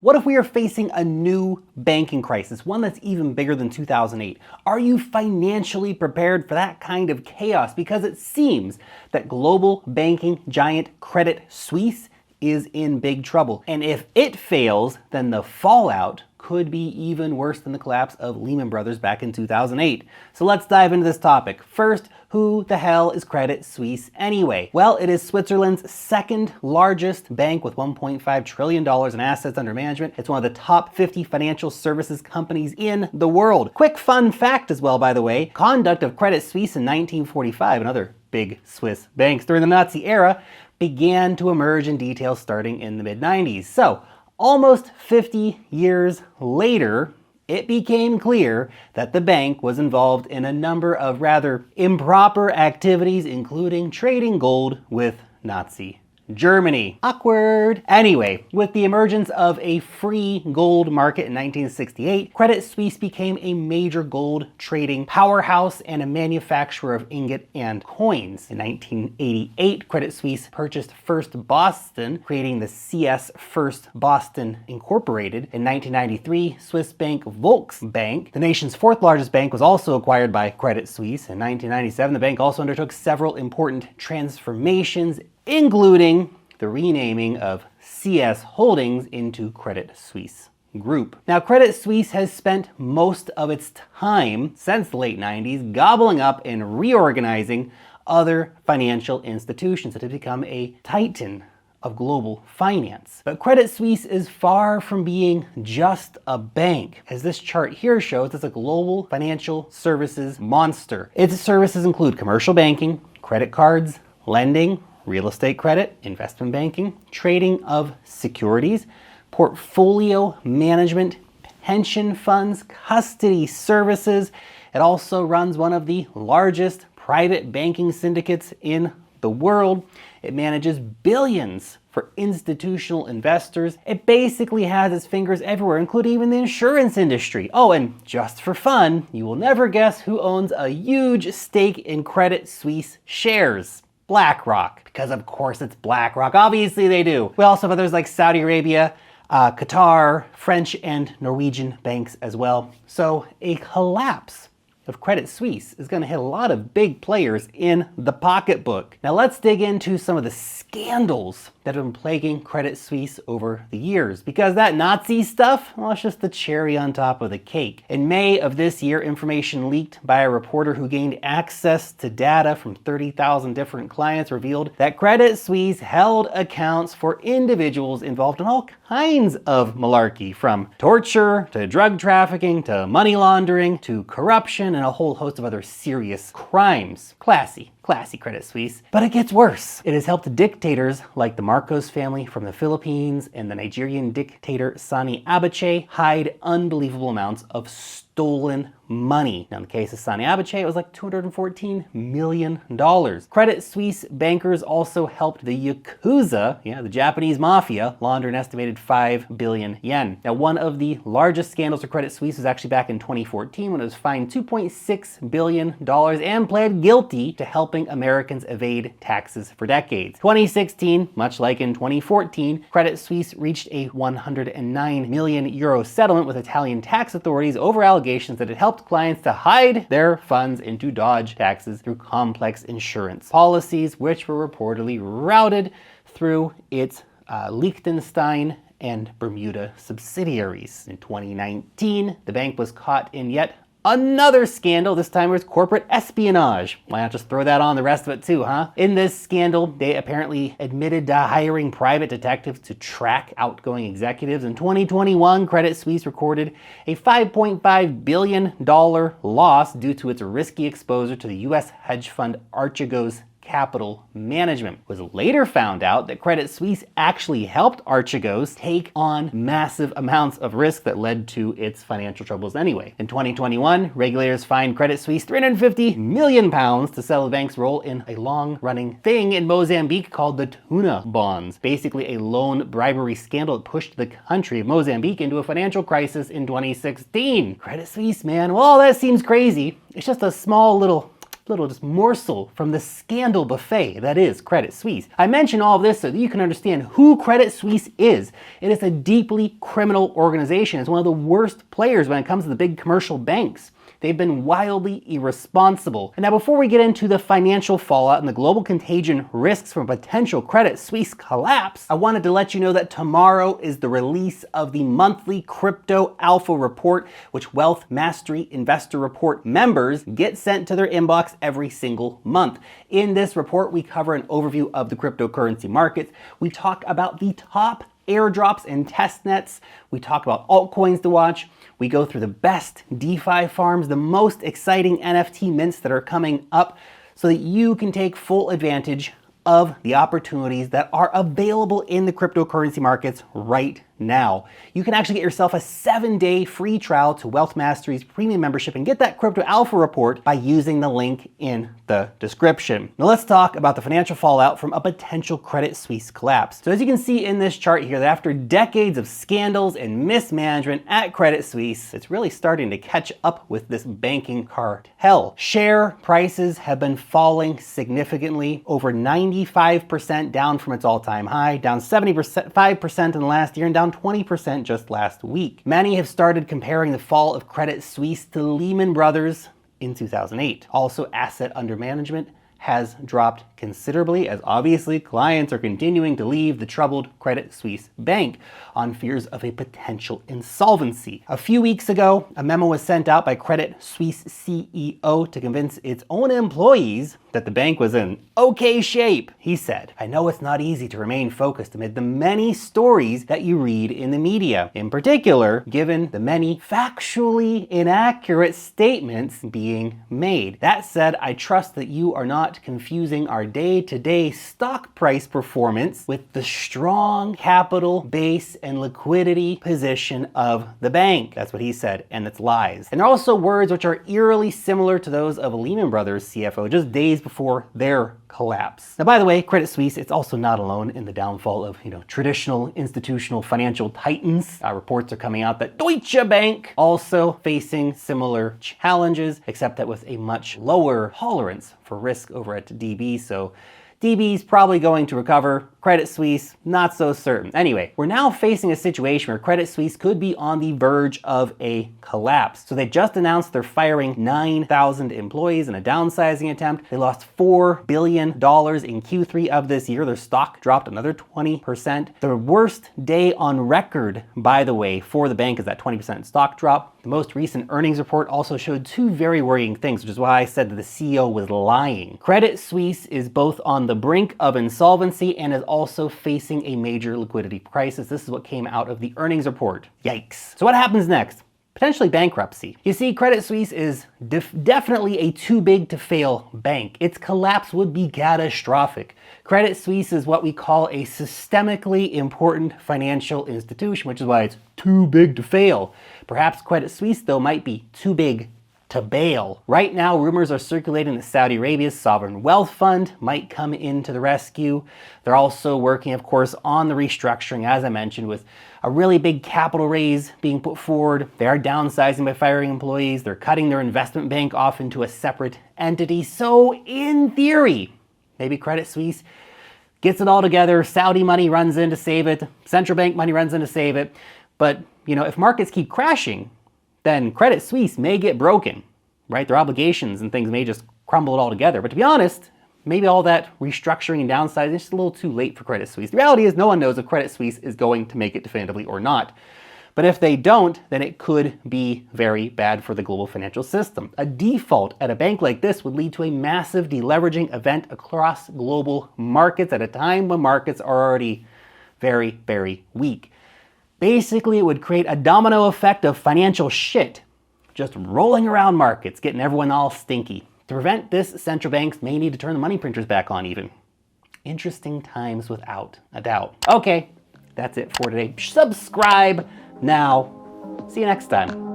What if we are facing a new banking crisis, one that's even bigger than 2008? Are you financially prepared for that kind of chaos? Because it seems that global banking giant Credit Suisse is in big trouble. And if it fails, then the fallout could be even worse than the collapse of Lehman Brothers back in 2008. So let's dive into this topic. First, who the hell is Credit Suisse anyway? Well, it is Switzerland's second largest bank with $1.5 trillion in assets under management. It's one of the top 50 financial services companies in the world. Quick fun fact as well, by the way, conduct of Credit Suisse in 1945 and other big Swiss banks during the Nazi era began to emerge in detail starting in the mid-90s. So, almost 50 years later, it became clear that the bank was involved in a number of rather improper activities, including trading gold with Nazi Germany. Awkward. Anyway, with the emergence of a free gold market in 1968, Credit Suisse became a major gold trading powerhouse and a manufacturer of ingot and coins. In 1988, Credit Suisse purchased First Boston, creating the CS First Boston Incorporated. In 1993, Swiss bank Volksbank, the nation's fourth largest bank, was also acquired by Credit Suisse. In 1997, the bank also undertook several important transformations, including the renaming of CS Holdings into Credit Suisse Group. Now, Credit Suisse has spent most of its time since the late 90s gobbling up and reorganizing other financial institutions to become a titan of global finance. But Credit Suisse is far from being just a bank. As this chart here shows, it's a global financial services monster. Its services include commercial banking, credit cards, lending, real estate credit, investment banking, trading of securities, portfolio management, pension funds, custody services. It also runs one of the largest private banking syndicates in the world. It manages billions for institutional investors. It basically has its fingers everywhere, including even the insurance industry. Oh, and just for fun, you will never guess who owns a huge stake in Credit Suisse shares. BlackRock, because of course it's BlackRock. Obviously they do. We also have others like Saudi Arabia, Qatar, French and Norwegian banks as well. So a collapse of Credit Suisse is going to hit a lot of big players in the pocketbook. Now let's dig into some of the scandals that have been plaguing Credit Suisse over the years, because that Nazi stuff, well, it's just the cherry on top of the cake. In May of this year, information leaked by a reporter who gained access to data from 30,000 different clients revealed that Credit Suisse held accounts for individuals involved in all kinds of malarkey, from torture to drug trafficking to money laundering to corruption and a whole host of other serious crimes. Classy Credit Suisse. But it gets worse. It has helped dictators like the Marcos family from the Philippines and the Nigerian dictator Sani Abacha hide unbelievable amounts of stolen money. Now, in the case of Sani Abacha, it was like $214 million. Credit Suisse bankers also helped the Yakuza, the Japanese mafia, launder an estimated 5 billion yen. Now, one of the largest scandals for Credit Suisse was actually back in 2014 when it was fined $2.6 billion and pled guilty to helping Americans evade taxes for decades. 2016, much like in 2014, Credit Suisse reached a 109 million euro settlement with Italian tax authorities over allegations that it helped clients to hide their funds and to dodge taxes through complex insurance policies, which were reportedly routed through its Liechtenstein and Bermuda subsidiaries. In 2019, the bank was caught in yet another scandal. This time it was corporate espionage. Why not just throw that on the rest of it too, huh? In this scandal, they apparently admitted to hiring private detectives to track outgoing executives. In 2021, Credit Suisse recorded a $5.5 billion loss due to its risky exposure to the US hedge fund Archegos Capital Management. It was later found out that Credit Suisse actually helped Archegos take on massive amounts of risk that led to its financial troubles anyway. In 2021, regulators fined Credit Suisse £350 million to settle the bank's role in a long-running thing in Mozambique called the Tuna Bonds, basically a loan bribery scandal that pushed the country of Mozambique into a financial crisis in 2016. Credit Suisse, man, well, that seems crazy. It's just a small little little just morsel from the scandal buffet that is Credit Suisse. I mention all of this so that you can understand who Credit Suisse is. It is a deeply criminal organization. It's one of the worst players when it comes to the big commercial banks. They've been wildly irresponsible. And now before we get into the financial fallout and the global contagion risks from potential Credit Suisse collapse, I wanted to let you know that tomorrow is the release of the monthly Crypto Alpha Report, which Wealth Mastery Investor Report members get sent to their inbox every single month. In this report, we cover an overview of the cryptocurrency markets. We talk about the top airdrops and testnets. We talk about altcoins to watch. We go through the best DeFi farms, the most exciting NFT mints that are coming up so that you can take full advantage of the opportunities that are available in the cryptocurrency markets right now. You can actually get yourself a 7-day free trial to Wealth Mastery's premium membership and get that Crypto Alpha report by using the link in the description. Now let's talk about the financial fallout from a potential Credit Suisse collapse. So as you can see in this chart here, that after decades of scandals and mismanagement at Credit Suisse, it's really starting to catch up with this banking cartel. Share prices have been falling significantly, over 95% down from its all-time high, down 5% in the last year, and down 20% just last week. Many have started comparing the fall of Credit Suisse to Lehman Brothers in 2008. Also, asset under management has dropped considerably as obviously clients are continuing to leave the troubled Credit Suisse bank on fears of a potential insolvency. A few weeks ago, a memo was sent out by Credit Suisse CEO to convince its own employees that the bank was in okay shape. He said, "I know it's not easy to remain focused amid the many stories that you read in the media, in particular, given the many factually inaccurate statements being made. That said, I trust that you are not confusing our day-to-day stock price performance with the strong capital base and liquidity position of the bank." That's what he said, and it's lies. And there are also words which are eerily similar to those of Lehman Brothers CFO just days before their collapse. Now, by the way, Credit Suisse, it's also not alone in the downfall of, traditional institutional financial titans. Reports are coming out that Deutsche Bank also facing similar challenges, except that with a much lower tolerance for risk over at DB. So DB's probably going to recover. Credit Suisse, not so certain. Anyway, we're now facing a situation where Credit Suisse could be on the verge of a collapse. So they just announced they're firing 9,000 employees in a downsizing attempt. They lost $4 billion in Q3 of this year. Their stock dropped another 20%. The worst day on record, by the way, for the bank is that 20% stock drop. The most recent earnings report also showed two very worrying things, which is why I said that the CEO was lying. Credit Suisse is both on the brink of insolvency and is also facing a major liquidity crisis. This is what came out of the earnings report. Yikes. So what happens next? Potentially bankruptcy. You see, Credit Suisse is definitely a too big to fail bank. Its collapse would be catastrophic. Credit Suisse is what we call a systemically important financial institution, which is why it's too big to fail. Perhaps Credit Suisse, though, might be too big to bail. Right now, rumors are circulating that Saudi Arabia's sovereign wealth fund might come into the rescue. They're also working, of course, on the restructuring, as I mentioned, with a really big capital raise being put forward. They are downsizing by firing employees. They're cutting their investment bank off into a separate entity. So in theory, maybe Credit Suisse gets it all together. Saudi money runs in to save it. Central bank money runs in to save it. But, if markets keep crashing, then Credit Suisse may get broken, right? Their obligations and things may just crumble it all together. But to be honest, maybe all that restructuring and downsizing is just a little too late for Credit Suisse. The reality is no one knows if Credit Suisse is going to make it definitively or not. But if they don't, then it could be very bad for the global financial system. A default at a bank like this would lead to a massive deleveraging event across global markets at a time when markets are already very, very weak. Basically, it would create a domino effect of financial shit just rolling around markets, getting everyone all stinky. To prevent this, central banks may need to turn the money printers back on even. Interesting times without a doubt. Okay, that's it for today. Subscribe now. See you next time.